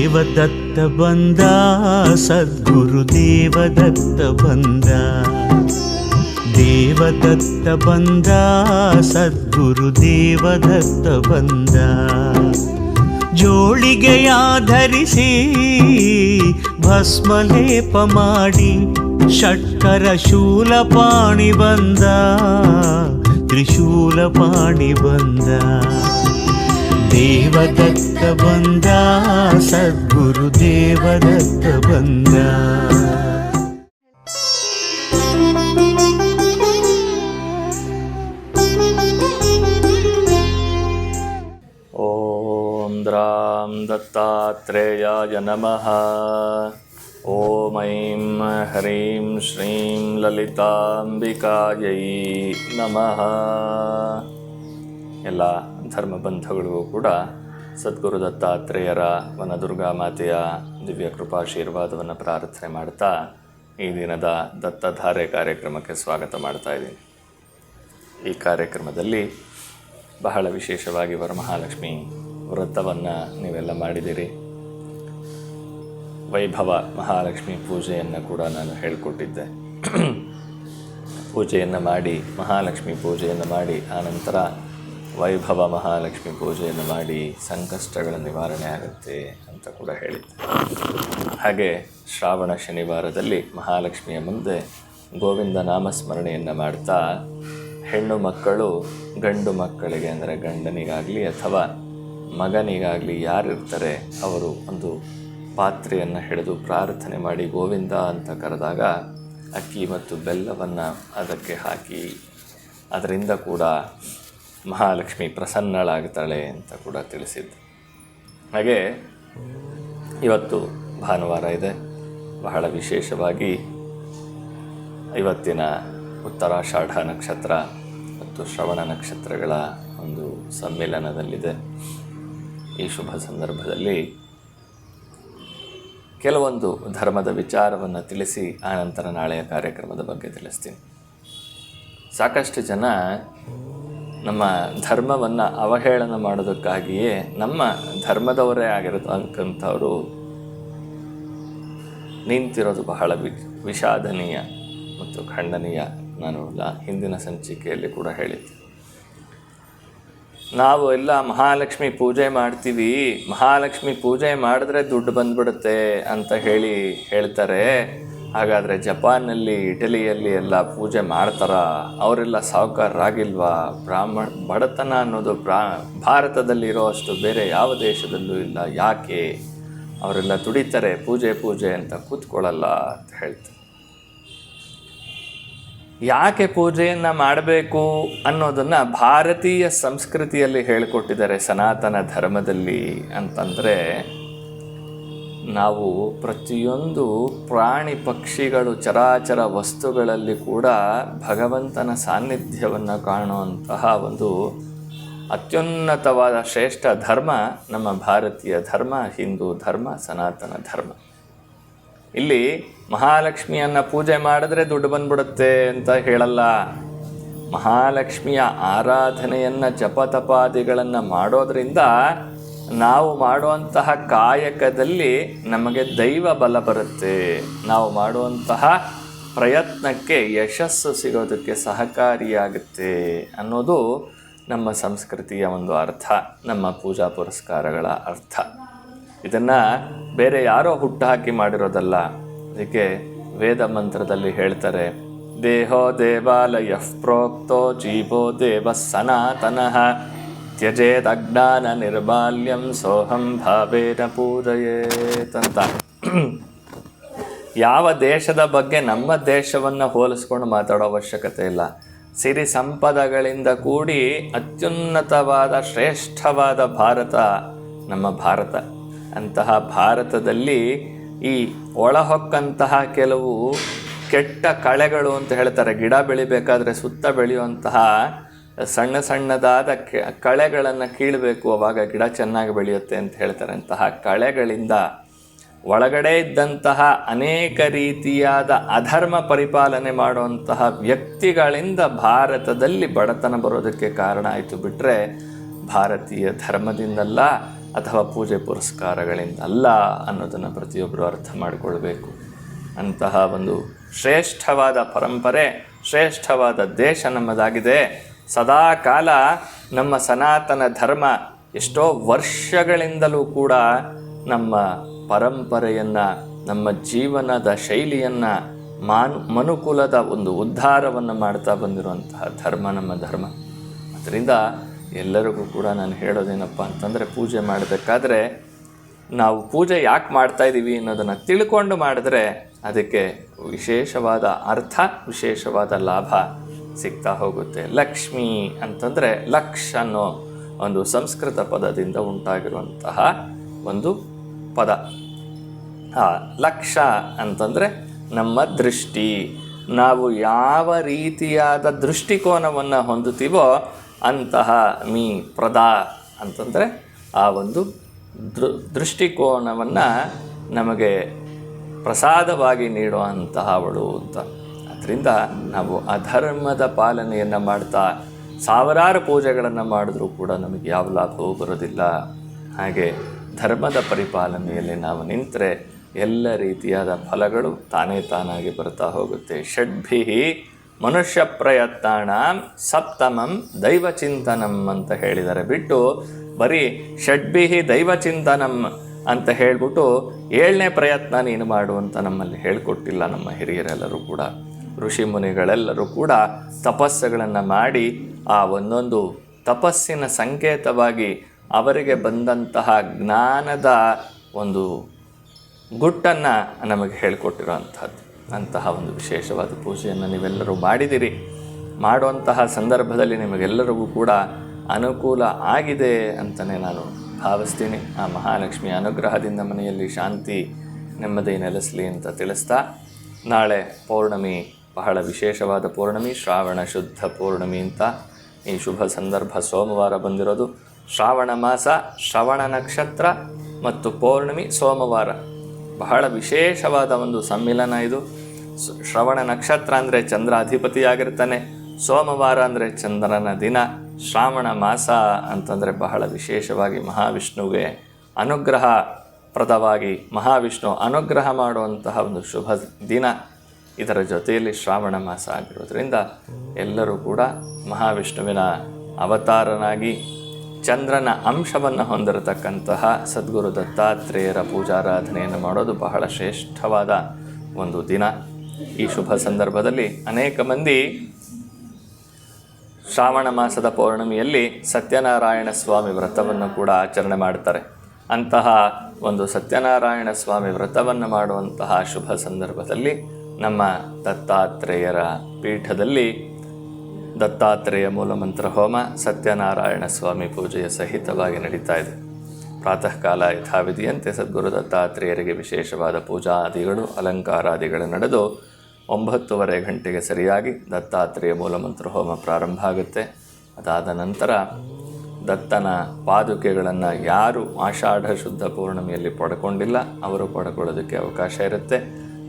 ದೇವದತ್ತ ಬಂದ, ಸದ್ಗುರು ದೇವದತ್ತ ಬಂದ. ದೇವದತ್ತ ಬಂದ, ಸದ್ಗುರು ದೇವದತ್ತ ಬಂದ. ಜೋಳಿಗೆಯ ಧರಿಸಿ ಭಸ್ಮಲೇಪ ಮಾಡಿ ಷಟ್ಕರ ಶೂಲಪಾಣಿ ಬಂದ, ತ್ರಿಶೂಲಪಾಣಿ ಬಂದ. ದೇವದತ್ತ ಬಂದ, ಸದ್ಗುರು ದೇವದತ್ತ ಬಂದ. ಓಂ ದ್ರಾಂ ದತ್ತಾತ್ರೇಯಾಯ ನಮಃ. ಓಂ ಐಂ ಹ್ರೀಂ ಶ್ರೀಂ ಲಲಿತಾಂಬಿಕಾಯೈ ನಮಃ. ಎಲ್ಲ ಧರ್ಮಬಂಧಗಳಿಗೂ ಕೂಡ ಸದ್ಗುರು ದತ್ತಾತ್ರೇಯರ ವನದುರ್ಗಾ ಮಾತೆಯ ದಿವ್ಯ ಕೃಪಾಶೀರ್ವಾದವನ್ನು ಪ್ರಾರ್ಥನೆ ಮಾಡ್ತಾ ಈ ದಿನದ ದತ್ತಧಾರೆ ಕಾರ್ಯಕ್ರಮಕ್ಕೆ ಸ್ವಾಗತ ಮಾಡ್ತಾ ಇದ್ದೀನಿ. ಈ ಕಾರ್ಯಕ್ರಮದಲ್ಲಿ ಬಹಳ ವಿಶೇಷವಾಗಿ ವರಮಹಾಲಕ್ಷ್ಮಿ ವ್ರತವನ್ನು ನೀವೆಲ್ಲ ಮಾಡಿದ್ದೀರಿ. ವೈಭವ ಮಹಾಲಕ್ಷ್ಮಿ ಪೂಜೆಯನ್ನು ಕೂಡ ನಾನು ಹೇಳಿಕೊಟ್ಟಿದ್ದೆ. ಪೂಜೆಯನ್ನು ಮಾಡಿ, ಮಹಾಲಕ್ಷ್ಮಿ ಪೂಜೆಯನ್ನು ಮಾಡಿ, ಆನಂತರ ವೈಭವ ಮಹಾಲಕ್ಷ್ಮಿ ಪೂಜೆಯನ್ನು ಮಾಡಿ ಸಂಕಷ್ಟಗಳ ನಿವಾರಣೆ ಆಗುತ್ತೆ ಅಂತ ಕೂಡ ಹೇಳಿದ್ದೆ. ಹಾಗೆ ಶ್ರಾವಣ ಶನಿವಾರದಲ್ಲಿ ಮಹಾಲಕ್ಷ್ಮಿಯ ಮುಂದೆ ಗೋವಿಂದ ನಾಮಸ್ಮರಣೆಯನ್ನು ಮಾಡ್ತಾ ಹೆಣ್ಣು ಮಕ್ಕಳು ಗಂಡು ಮಕ್ಕಳಿಗೆ, ಅಂದರೆ ಗಂಡನಿಗಾಗಲಿ ಅಥವಾ ಮಗನಿಗಾಗಲಿ ಯಾರಿರ್ತಾರೆ ಅವರು ಒಂದು ಪಾತ್ರೆಯನ್ನು ಹಿಡಿದು ಪ್ರಾರ್ಥನೆ ಮಾಡಿ ಗೋವಿಂದ ಅಂತ ಕರೆದಾಗ ಅಕ್ಕಿ ಮತ್ತು ಬೆಲ್ಲವನ್ನು ಅದಕ್ಕೆ ಹಾಕಿ ಅದರಿಂದ ಕೂಡ ಮಹಾಲಕ್ಷ್ಮಿ ಪ್ರಸನ್ನಳಾಗ್ತಾಳೆ ಅಂತ ಕೂಡ ತಿಳಿಸಿದ್ದು. ಹಾಗೆ ಇವತ್ತು ಭಾನುವಾರ ಇದೆ. ಬಹಳ ವಿಶೇಷವಾಗಿ ಇವತ್ತಿನ ಉತ್ತರಾಷಾಢ ನಕ್ಷತ್ರ ಮತ್ತು ಶ್ರವಣ ನಕ್ಷತ್ರಗಳ ಒಂದು ಸಮ್ಮಿಲನದಲ್ಲಿದೆ. ಈ ಶುಭ ಸಂದರ್ಭದಲ್ಲಿ ಕೆಲವೊಂದು ಧರ್ಮದ ವಿಚಾರವನ್ನು ತಿಳಿಸಿ ಆನಂತರ ನಾಳೆಯ ಕಾರ್ಯಕ್ರಮದ ಬಗ್ಗೆ ತಿಳಿಸ್ತೀನಿ. ಸಾಕಷ್ಟು ಜನ ನಮ್ಮ ಧರ್ಮವನ್ನು ಅವಹೇಳನ ಮಾಡೋದಕ್ಕಾಗಿಯೇ ನಮ್ಮ ಧರ್ಮದವರೇ ಆಗಿರತಕ್ಕಂಥವರು ನಿಂತಿರೋದು ಬಹಳ ವಿಷಾದನೀಯ ಮತ್ತು ಖಂಡನೀಯ. ನಾನು ಹಿಂದಿನ ಸಂಚಿಕೆಯಲ್ಲಿ ಕೂಡ ಹೇಳಿದ್ದೆ. ನಾವು ಎಲ್ಲ ಮಹಾಲಕ್ಷ್ಮಿ ಪೂಜೆ ಮಾಡ್ತೀವಿ, ಮಹಾಲಕ್ಷ್ಮಿ ಪೂಜೆ ಮಾಡಿದ್ರೆ ದುಡ್ಡು ಬಂದ್ಬಿಡುತ್ತೆ ಅಂತ ಹೇಳ್ತಾರೆ. ಹಾಗಾದರೆ ಜಪಾನ್ನಲ್ಲಿ, ಇಟಲಿಯಲ್ಲಿ ಎಲ್ಲ ಪೂಜೆ ಮಾಡ್ತಾರ? ಅವರೆಲ್ಲ ಸಾಹುಕಾರರಾಗಿಲ್ವಾ? ಬಡತನ ಅನ್ನೋದು ಭಾರತದಲ್ಲಿರೋ ಅಷ್ಟು ಬೇರೆ ಯಾವ ದೇಶದಲ್ಲೂ ಇಲ್ಲ. ಯಾಕೆ ಅವರೆಲ್ಲ ದುಡಿತಾರೆ, ಪೂಜೆ ಅಂತ ಕೂತ್ಕೊಳ್ಳಲ್ಲ ಅಂತ ಹೇಳ್ತಾರೆ. ಯಾಕೆ ಪೂಜೆಯನ್ನು ಮಾಡಬೇಕು ಅನ್ನೋದನ್ನು ಭಾರತೀಯ ಸಂಸ್ಕೃತಿಯಲ್ಲಿ ಹೇಳಿಕೊಟ್ಟಿದ್ದಾರೆ, ಸನಾತನ ಧರ್ಮದಲ್ಲಿ. ಅಂತಂದರೆ ನಾವು ಪ್ರತಿಯೊಂದು ಪ್ರಾಣಿ ಪಕ್ಷಿಗಳು ಚರಾಚರ ವಸ್ತುಗಳಲ್ಲಿ ಕೂಡ ಭಗವಂತನ ಸಾನ್ನಿಧ್ಯವನ್ನು ಕಾಣುವಂತಹ ಒಂದು ಅತ್ಯುನ್ನತವಾದ ಶ್ರೇಷ್ಠ ಧರ್ಮ ನಮ್ಮ ಭಾರತೀಯ ಧರ್ಮ, ಹಿಂದೂ ಧರ್ಮ, ಸನಾತನ ಧರ್ಮ. ಇಲ್ಲಿ ಮಹಾಲಕ್ಷ್ಮಿಯನ್ನು ಪೂಜೆ ಮಾಡಿದ್ರೆ ದುಡ್ಡು ಬಂದ್ಬಿಡುತ್ತೆ ಅಂತ ಹೇಳಲ್ಲ. ಮಹಾಲಕ್ಷ್ಮಿಯ ಆರಾಧನೆಯನ್ನು, ಜಪತಪಾದಿಗಳನ್ನು ಮಾಡೋದರಿಂದ ನಾವು ಮಾಡುವಂತಹ ಕಾಯಕದಲ್ಲಿ ನಮಗೆ ದೈವ ಬಲ ಬರುತ್ತೆ. ನಾವು ಮಾಡುವಂತಹ ಪ್ರಯತ್ನಕ್ಕೆ ಯಶಸ್ಸು ಸಿಗೋದಕ್ಕೆ ಸಹಕಾರಿಯಾಗುತ್ತೆ ಅನ್ನೋದು ನಮ್ಮ ಸಂಸ್ಕೃತಿಯ ಒಂದು ಅರ್ಥ, ನಮ್ಮ ಪೂಜಾ ಪುರಸ್ಕಾರಗಳ ಅರ್ಥ. ಇದನ್ನು ಬೇರೆ ಯಾರೋ ಹುಟ್ಟುಹಾಕಿ ಮಾಡಿರೋದಲ್ಲ. ಅದಕ್ಕೆ ವೇದ ಮಂತ್ರದಲ್ಲಿ ಹೇಳ್ತಾರೆ, ದೇಹೋ ದೇವಾಲಯ ಪ್ರೋಕ್ತೋ ಜೀವೋ ದೇವ ಸನಾತನಃ ತ್ಯಜೇದ್ ಅಜ್ಞಾನ ನಿರ್ಬಾಲ್ಯಂ ಸೋಹಂ ಭಾವೇನ ಪೂಜಯೇತ್ ಅಂತ. ಯಾವ ದೇಶದ ಬಗ್ಗೆ ನಮ್ಮ ದೇಶವನ್ನು ಹೋಲಿಸ್ಕೊಂಡು ಮಾತಾಡೋ ಅವಶ್ಯಕತೆ ಇಲ್ಲ. ಸಿರಿ ಸಂಪದಗಳಿಂದ ಕೂಡಿ ಅತ್ಯುನ್ನತವಾದ ಶ್ರೇಷ್ಠವಾದ ಭಾರತ ನಮ್ಮ ಭಾರತ. ಅಂತಹ ಭಾರತದಲ್ಲಿ ಈ ಒಳಹೊಕ್ಕಂತಹ ಕೆಲವು ಕೆಟ್ಟ ಕಳೆಗಳು ಅಂತ ಹೇಳ್ತಾರೆ. ಗಿಡ ಬೆಳಿಬೇಕಾದ್ರೆ ಸುತ್ತ ಬೆಳೆಯುವಂತಹ ಸಣ್ಣ ಸಣ್ಣದಾದ ಕಳೆಗಳನ್ನು ಕೀಳಬೇಕು, ಆವಾಗ ಗಿಡ ಚೆನ್ನಾಗಿ ಬೆಳೆಯುತ್ತೆ ಅಂತ ಹೇಳ್ತಾರೆ. ಅಂತಹ ಕಳೆಗಳಿಂದ ಒಳಗಡೆ ಇದ್ದಂತಹ ಅನೇಕ ರೀತಿಯಾದ ಅಧರ್ಮ ಪರಿಪಾಲನೆ ಮಾಡುವಂತಹ ವ್ಯಕ್ತಿಗಳಿಂದ ಭಾರತದಲ್ಲಿ ಬಡತನ ಬರೋದಕ್ಕೆ ಕಾರಣ ಆಯಿತು. ಬಿಟ್ಟರೆ ಭಾರತೀಯ ಧರ್ಮದಿಂದಲ್ಲ, ಅಥವಾ ಪೂಜೆ ಪುರಸ್ಕಾರಗಳಿಂದ ಅಲ್ಲ ಅನ್ನೋದನ್ನು ಪ್ರತಿಯೊಬ್ಬರು ಅರ್ಥ ಮಾಡಿಕೊಳ್ಬೇಕು. ಅಂತಹ ಒಂದು ಶ್ರೇಷ್ಠವಾದ ಪರಂಪರೆ, ಶ್ರೇಷ್ಠವಾದ ದೇಶ ನಮ್ಮದಾಗಿದೆ. ಸದಾ ಕಾಲ ನಮ್ಮ ಸನಾತನ ಧರ್ಮ ಎಷ್ಟೋ ವರ್ಷಗಳಿಂದಲೂ ಕೂಡ ನಮ್ಮ ಪರಂಪರೆಯನ್ನು, ನಮ್ಮ ಜೀವನದ ಶೈಲಿಯನ್ನು, ಮನುಕುಲದ ಒಂದು ಉದ್ಧಾರವನ್ನು ಮಾಡ್ತಾ ಬಂದಿರುವಂತಹ ಧರ್ಮ ನಮ್ಮ ಧರ್ಮ. ಅದರಿಂದ ಎಲ್ಲರಿಗೂ ಕೂಡ ನಾನು ಹೇಳೋದೇನಪ್ಪ ಅಂತಂದರೆ, ಪೂಜೆ ಮಾಡಬೇಕಾದ್ರೆ ನಾವು ಪೂಜೆ ಯಾಕೆ ಮಾಡ್ತಾಯಿದ್ದೀವಿ ಅನ್ನೋದನ್ನು ತಿಳ್ಕೊಂಡು ಮಾಡಿದ್ರೆ ಅದಕ್ಕೆ ವಿಶೇಷವಾದ ಅರ್ಥ, ವಿಶೇಷವಾದ ಲಾಭ ಸಿಗ್ತಾ ಹೋಗುತ್ತೆ. ಲಕ್ಷ್ಮಿ ಅಂತಂದರೆ ಲಕ್ಷ ಅನ್ನೋ ಒಂದು ಸಂಸ್ಕೃತ ಪದದಿಂದ ಉಂಟಾಗಿರುವಂತಹ ಒಂದು ಪದ. ಲಕ್ಷ ಅಂತಂದರೆ ನಮ್ಮ ದೃಷ್ಟಿ. ನಾವು ಯಾವ ರೀತಿಯಾದ ದೃಷ್ಟಿಕೋನವನ್ನು ಹೊಂದುತ್ತೀವೋ ಅಂತಹ ಪ್ರದ ಅಂತಂದರೆ ಆ ಒಂದು ದೃಷ್ಟಿಕೋನವನ್ನು ನಮಗೆ ಪ್ರಸಾದವಾಗಿ ನೀಡುವಂತಹವಳು ಅಂತ. ಅದರಿಂದ ನಾವು ಅಧರ್ಮದ ಪಾಲನೆಯನ್ನು ಮಾಡ್ತಾ ಸಾವಿರಾರು ಪೂಜೆಗಳನ್ನು ಮಾಡಿದ್ರೂ ಕೂಡ ನಮಗೆ ಯಾವ ಲಾಭವೂ ಬರೋದಿಲ್ಲ. ಹಾಗೆ ಧರ್ಮದ ಪರಿಪಾಲನೆಯಲ್ಲಿ ನಾವು ನಿಂತರೆ ಎಲ್ಲ ರೀತಿಯಾದ ಫಲಗಳು ತಾನೇ ತಾನಾಗಿ ಬರ್ತಾ ಹೋಗುತ್ತೆ. ಷಡ್ಭಿ ಮನುಷ್ಯ ಪ್ರಯತ್ನ ಸಪ್ತಮಂ ದೈವಚಿಂತನಂ ಅಂತ ಹೇಳಿದ್ದಾರೆ. ಬಿಟ್ಟು ಬರೀ ಷಡ್ಭಿ ದೈವಚಿಂತನಂ ಅಂತ ಹೇಳಿಬಿಟ್ಟು 7ನೇ ಪ್ರಯತ್ನ ನೀನು ಮಾಡುವಂತ ನಮ್ಮಲ್ಲಿ ಹೇಳಿಕೊಟ್ಟಿಲ್ಲ ನಮ್ಮ ಹಿರಿಯರೆಲ್ಲರೂ ಕೂಡ. ಋಷಿ ಮುನಿಗಳೆಲ್ಲರೂ ಕೂಡ ತಪಸ್ಸುಗಳನ್ನು ಮಾಡಿ ಆ ಒಂದೊಂದು ತಪಸ್ಸಿನ ಸಂಕೇತವಾಗಿ ಅವರಿಗೆ ಬಂದಂತಹ ಜ್ಞಾನದ ಒಂದು ಗುಟ್ಟನ್ನು ನಮಗೆ ಹೇಳಿಕೊಟ್ಟಿರೋವಂಥದ್ದು. ಅಂತಹ ಒಂದು ವಿಶೇಷವಾದ ಪೂಜೆಯನ್ನು ನೀವೆಲ್ಲರೂ ಮಾಡಿದಿರಿ. ಮಾಡುವಂತಹ ಸಂದರ್ಭದಲ್ಲಿ ನಿಮಗೆಲ್ಲರಿಗೂ ಕೂಡ ಅನುಕೂಲ ಆಗಿದೆ ಅಂತಲೇ ನಾನು ಭಾವಿಸ್ತೀನಿ. ಆ ಮಹಾಲಕ್ಷ್ಮಿಯ ಅನುಗ್ರಹದಿಂದ ಮನೆಯಲ್ಲಿ ಶಾಂತಿ ನೆಮ್ಮದಿ ನೆಲೆಸಲಿ ಅಂತ ತಿಳಿಸ್ತಾ, ನಾಳೆ ಪೌರ್ಣಮಿ, ಬಹಳ ವಿಶೇಷವಾದ ಪೌರ್ಣಮಿ, ಶ್ರಾವಣ ಶುದ್ಧ ಪೌರ್ಣಮಿ ಅಂತ. ಈ ಶುಭ ಸಂದರ್ಭ ಸೋಮವಾರ ಬಂದಿರೋದು. ಶ್ರಾವಣ ಮಾಸ, ಶ್ರವಣ ನಕ್ಷತ್ರ ಮತ್ತು ಪೌರ್ಣಮಿ ಸೋಮವಾರ, ಬಹಳ ವಿಶೇಷವಾದ ಒಂದು ಸಮ್ಮಿಲನ ಇದು. ಶ್ರವಣ ನಕ್ಷತ್ರ ಅಂದರೆ ಚಂದ್ರ ಅಧಿಪತಿಯಾಗಿರ್ತಾನೆ, ಸೋಮವಾರ ಅಂದರೆ ಚಂದ್ರನ ದಿನ, ಶ್ರಾವಣ ಮಾಸ ಅಂತಂದರೆ ಬಹಳ ವಿಶೇಷವಾಗಿ ಮಹಾವಿಷ್ಣುವಿಗೆ ಅನುಗ್ರಹ ಪ್ರದವಾಗಿ ಮಹಾವಿಷ್ಣು ಅನುಗ್ರಹ ಮಾಡುವಂತಹ ಒಂದು ಶುಭ ದಿನ. ಇದರ ಜೊತೆಯಲ್ಲಿ ಶ್ರಾವಣ ಮಾಸ ಆಗಿರೋದ್ರಿಂದ ಎಲ್ಲರೂ ಕೂಡ ಮಹಾವಿಷ್ಣುವಿನ ಅವತಾರನಾಗಿ ಚಂದ್ರನ ಅಂಶವನ್ನು ಹೊಂದಿರತಕ್ಕಂತಹ ಸದ್ಗುರು ದತ್ತಾತ್ರೇಯರ ಪೂಜಾರಾಧನೆಯನ್ನು ಮಾಡೋದು ಬಹಳ ಶ್ರೇಷ್ಠವಾದ ಒಂದು ದಿನ. ಈ ಶುಭ ಸಂದರ್ಭದಲ್ಲಿ ಅನೇಕ ಮಂದಿ ಶ್ರಾವಣ ಮಾಸದ ಪೌರ್ಣಮಿಯಲ್ಲಿ ಸತ್ಯನಾರಾಯಣ ಸ್ವಾಮಿ ವ್ರತವನ್ನು ಕೂಡ ಆಚರಣೆ ಮಾಡ್ತಾರೆ. ಅಂತಹ ಒಂದು ಸತ್ಯನಾರಾಯಣ ಸ್ವಾಮಿ ವ್ರತವನ್ನು ಮಾಡುವಂತಹ ಶುಭ ಸಂದರ್ಭದಲ್ಲಿ ನಮ್ಮ ದತ್ತಾತ್ರೇಯರ ಪೀಠದಲ್ಲಿ ದತ್ತಾತ್ರೇಯ ಮೂಲಮಂತ್ರ ಹೋಮ, ಸತ್ಯನಾರಾಯಣ ಸ್ವಾಮಿ ಪೂಜೆಯ ಸಹಿತವಾಗಿ ನಡೀತಾ ಇದೆ. ಪ್ರಾತಃ ಕಾಲ ಯಥಾವಿಧಿಯಂತೆ ಸದ್ಗುರು ದತ್ತಾತ್ರೇಯರಿಗೆ ವಿಶೇಷವಾದ ಪೂಜಾದಿಗಳು, ಅಲಂಕಾರಾದಿಗಳು ನಡೆದು 9:30 ಗಂಟೆಗೆ ಸರಿಯಾಗಿ ದತ್ತಾತ್ರೇಯ ಮೂಲಮಂತ್ರ ಹೋಮ ಪ್ರಾರಂಭ ಆಗುತ್ತೆ. ಅದಾದ ನಂತರ ದತ್ತನ ಪಾದುಕೆಗಳನ್ನು ಯಾರು ಆಷಾಢ ಶುದ್ಧ ಪೌರ್ಣಮಿಯಲ್ಲಿ ಪಡ್ಕೊಂಡಿಲ್ಲ ಅವರು ಪಡ್ಕೊಳ್ಳೋದಕ್ಕೆ ಅವಕಾಶ ಇರುತ್ತೆ.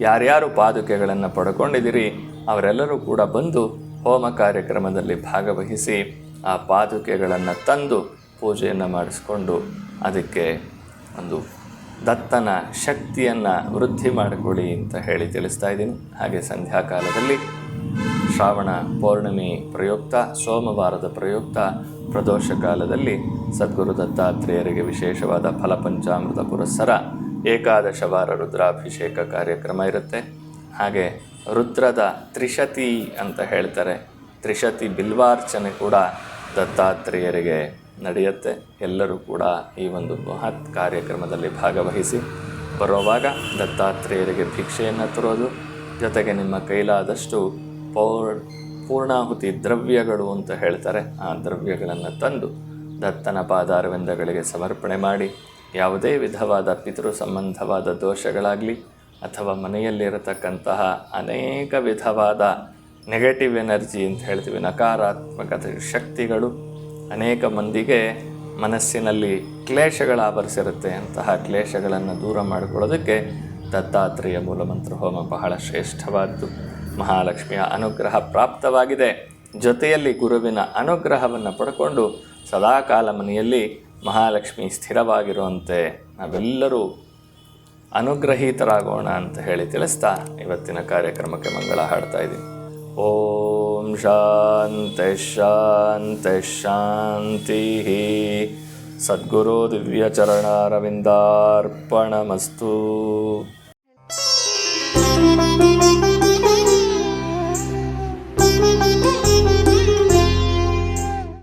ಯಾರ್ಯಾರು ಪಾದುಕೆಗಳನ್ನು ಪಡ್ಕೊಂಡಿದ್ದೀರಿ ಅವರೆಲ್ಲರೂ ಕೂಡ ಬಂದು ಹೋಮ ಕಾರ್ಯಕ್ರಮದಲ್ಲಿ ಭಾಗವಹಿಸಿ ಆ ಪಾದುಕೆಗಳನ್ನು ತಂದು ಪೂಜೆಯನ್ನು ಮಾಡಿಸ್ಕೊಂಡು ಅದಕ್ಕೆ ಒಂದು ದತ್ತನ ಶಕ್ತಿಯನ್ನು ವೃದ್ಧಿ ಮಾಡಿಕೊಳ್ಳಿ ಅಂತ ಹೇಳಿ ತಿಳಿಸ್ತಾ ಇದ್ದೀನಿ. ಹಾಗೆ ಸಂಧ್ಯಾಕಾಲದಲ್ಲಿ ಶ್ರಾವಣ ಪೌರ್ಣಮಿ ಪ್ರಯುಕ್ತ, ಸೋಮವಾರದ ಪ್ರಯುಕ್ತ ಪ್ರದೋಷ ಕಾಲದಲ್ಲಿ ಸದ್ಗುರು ದತ್ತಾತ್ರೇಯರಿಗೆ ವಿಶೇಷವಾದ ಫಲಪಂಚಾಮೃತ ಪುರಸ್ಸರ ಏಕಾದಶವಾರ ರುದ್ರಾಭಿಷೇಕ ಕಾರ್ಯಕ್ರಮ ಇರುತ್ತೆ. ಹಾಗೆ ರುದ್ರದ ತ್ರಿಶತಿ ಅಂತ ಹೇಳ್ತಾರೆ, ತ್ರಿಶತಿ ಬಿಲ್ವಾರ್ಚನೆ ಕೂಡ ದತ್ತಾತ್ರೇಯರಿಗೆ ನಡೆಯುತ್ತೆ. ಎಲ್ಲರೂ ಕೂಡ ಈ ಒಂದು ಮಹತ್ ಕಾರ್ಯಕ್ರಮದಲ್ಲಿ ಭಾಗವಹಿಸಿ ಬರುವಾಗ ದತ್ತಾತ್ರೇಯರಿಗೆ ಭಿಕ್ಷೆಯನ್ನು ತರೋದು, ಜೊತೆಗೆ ನಿಮ್ಮ ಕೈಲಾದಷ್ಟು ಪೂರ್ಣಾಹುತಿ ದ್ರವ್ಯಗಳು ಅಂತ ಹೇಳ್ತಾರೆ, ಆ ದ್ರವ್ಯಗಳನ್ನು ತಂದು ದತ್ತನ ಪಾದಾರವಿಂದಗಳಿಗೆ ಸಮರ್ಪಣೆ ಮಾಡಿ ಯಾವುದೇ ವಿಧವಾದ ಪಿತೃ ಸಂಬಂಧವಾದ ದೋಷಗಳಾಗಲಿ ಅಥವಾ ಮನೆಯಲ್ಲಿರತಕ್ಕಂತಹ ಅನೇಕ ವಿಧವಾದ ನೆಗೆಟಿವ್ ಎನರ್ಜಿ ಅಂತ ಹೇಳ್ತೀವಿ, ನಕಾರಾತ್ಮಕತೆ ಶಕ್ತಿಗಳು ಅನೇಕ ಮಂದಿಗೆ ಮನಸ್ಸಿನಲ್ಲಿ ಕ್ಲೇಶಗಳು ಆವರಿಸಿರುತ್ತೆ. ಅಂತಹ ಕ್ಲೇಶಗಳನ್ನು ದೂರ ಮಾಡಿಕೊಳ್ಳೋದಕ್ಕೆ ದತ್ತಾತ್ರೇಯ ಮೂಲಮಂತ್ರ ಹೋಮ ಬಹಳ ಶ್ರೇಷ್ಠವಾದ್ದು. ಮಹಾಲಕ್ಷ್ಮಿಯ ಅನುಗ್ರಹ ಪ್ರಾಪ್ತವಾಗಿದೆ, ಜೊತೆಯಲ್ಲಿ ಗುರುವಿನ ಅನುಗ್ರಹವನ್ನು ಪಡ್ಕೊಂಡು ಸದಾಕಾಲ ಮನೆಯಲ್ಲಿ ಮಹಾಲಕ್ಷ್ಮಿ ಸ್ಥಿರವಾಗಿರುವಂತೆ ನಾವೆಲ್ಲರೂ ಅನುಗ್ರಹೀತರಾಗೋಣ ಅಂತ ಹೇಳಿ ತಿಳಿಸ್ತಾ ಇವತ್ತಿನ ಕಾರ್ಯಕ್ರಮಕ್ಕೆ ಮಂಗಳ ಹಾಡ್ತಾ ಇದ್ದೀನಿ. ಓಂ ಶಾಂತಿ ಶಾಂತಿ ಶಾಂತಿ. ಸದ್ಗುರು ದಿವ್ಯಚರಣಾರವಿಂದಾರ್ಪಣಮಸ್ತು.